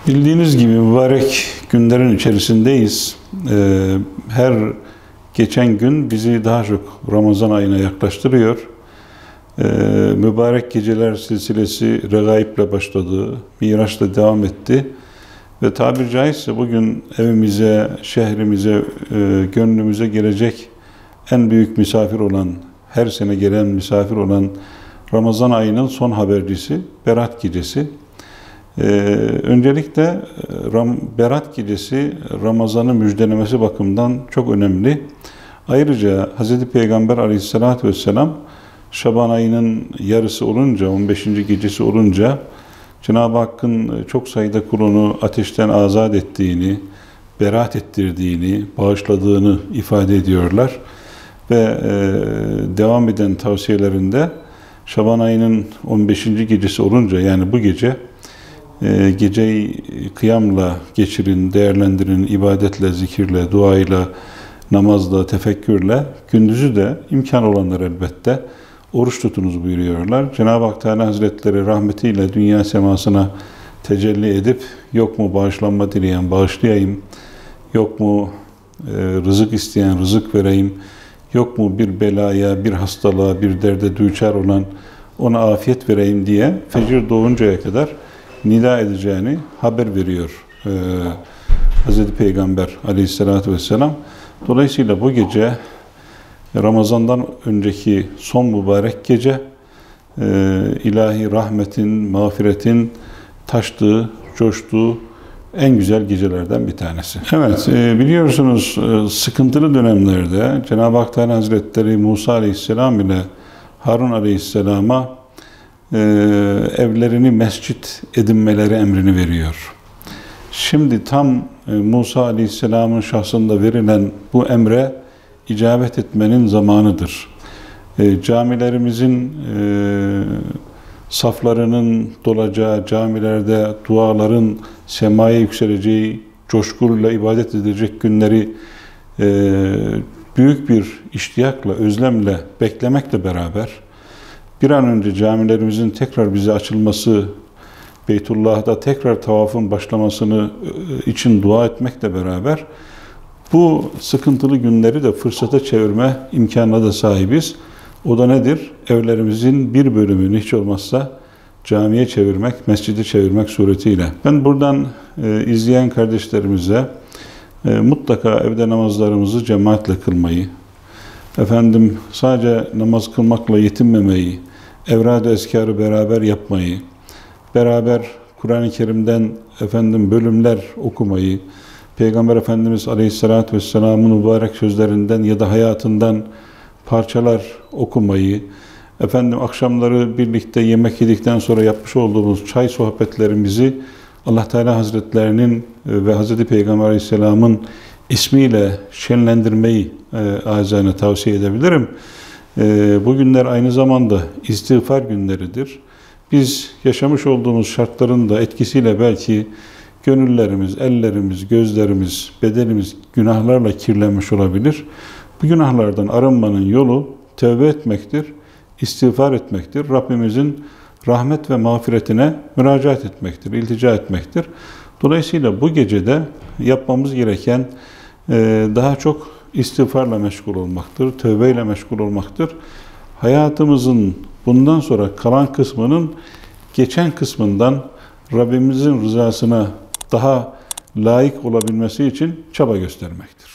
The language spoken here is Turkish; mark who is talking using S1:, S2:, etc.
S1: Bildiğiniz gibi mübarek günlerin içerisindeyiz. Her geçen gün bizi daha çok Ramazan ayına yaklaştırıyor. Mübarek geceler silsilesi Regaib'le başladı, Miraç'la devam etti. Ve tabiri caizse bugün evimize, şehrimize, gönlümüze gelecek en büyük misafir olan, her sene gelen misafir olan Ramazan ayının son habercisi Berat Gecesi. Öncelikle Berat Gecesi Ramazan'ı müjdelemesi bakımından çok önemli. Ayrıca Hz. Peygamber Aleyhisselatü Vesselam Şaban ayının yarısı olunca, 15. gecesi olunca Cenab-ı Hakk'ın çok sayıda kulunu ateşten azat ettiğini, beraat ettirdiğini, bağışladığını ifade ediyorlar. Ve devam eden tavsiyelerinde Şaban ayının 15. gecesi olunca, yani bu gece, geceyi kıyamla geçirin, değerlendirin, ibadetle, zikirle, duayla, namazla, tefekkürle, gündüzü de imkan olanlar elbette oruç tutunuz buyuruyorlar. Cenab-ı Hak Teala Hazretleri rahmetiyle dünya semasına tecelli edip, yok mu bağışlanma dileyen bağışlayayım, yok mu rızık isteyen rızık vereyim, yok mu bir belaya, bir hastalığa, bir derde düçar olan ona afiyet vereyim diye fecir doğuncaya kadar nida edeceğini haber veriyor Hz. Peygamber Aleyhisselatü Vesselam. Dolayısıyla bu gece Ramazan'dan önceki son mübarek gece ilahi rahmetin, mağfiretin taştığı, coştuğu en güzel gecelerden bir tanesi. Evet, biliyorsunuz sıkıntılı dönemlerde Cenab-ı Hak Teala Hazretleri Musa Aleyhisselam ile Harun Aleyhisselam'a evlerini mescit edinmeleri emrini veriyor. Şimdi tam Musa Aleyhisselam'ın şahsında verilen bu emre icabet etmenin zamanıdır. Camilerimizin saflarının dolacağı, camilerde duaların semaya yükseleceği, coşkuyla ibadet edilecek günleri büyük bir iştiyakla, özlemle beklemekle beraber bir an önce camilerimizin tekrar bize açılması, Beytullah'da tekrar tavafın başlamasını için dua etmekle beraber bu sıkıntılı günleri de fırsata çevirme imkanına da sahibiz. O da nedir? Evlerimizin bir bölümünü hiç olmazsa camiye çevirmek, mescide çevirmek suretiyle. Ben buradan izleyen kardeşlerimize mutlaka evde namazlarımızı cemaatle kılmayı, sadece namaz kılmakla yetinmemeyi, evrad-ı ezkârı beraber yapmayı, beraber Kur'an-ı Kerim'den bölümler okumayı, Peygamber Efendimiz Aleyhisselatü Vesselam'ın mübarek sözlerinden ya da hayatından parçalar okumayı, akşamları birlikte yemek yedikten sonra yapmış olduğumuz çay sohbetlerimizi Allah Teala Hazretlerinin ve Hz. Peygamber Aleyhisselam'ın ismiyle şenlendirmeyi acizane tavsiye edebilirim. Bu günler aynı zamanda istiğfar günleridir. Biz yaşamış olduğumuz şartların da etkisiyle belki gönüllerimiz, ellerimiz, gözlerimiz, bedenimiz günahlarla kirlenmiş olabilir. Bu günahlardan arınmanın yolu tövbe etmektir, istiğfar etmektir. Rabbimizin rahmet ve mağfiretine müracaat etmektir, iltica etmektir. Dolayısıyla bu gecede yapmamız gereken daha çok istiğfarla meşgul olmaktır, tövbeyle meşgul olmaktır. Hayatımızın bundan sonra kalan kısmının geçen kısmından Rabbimizin rızasına daha layık olabilmesi için çaba göstermektir.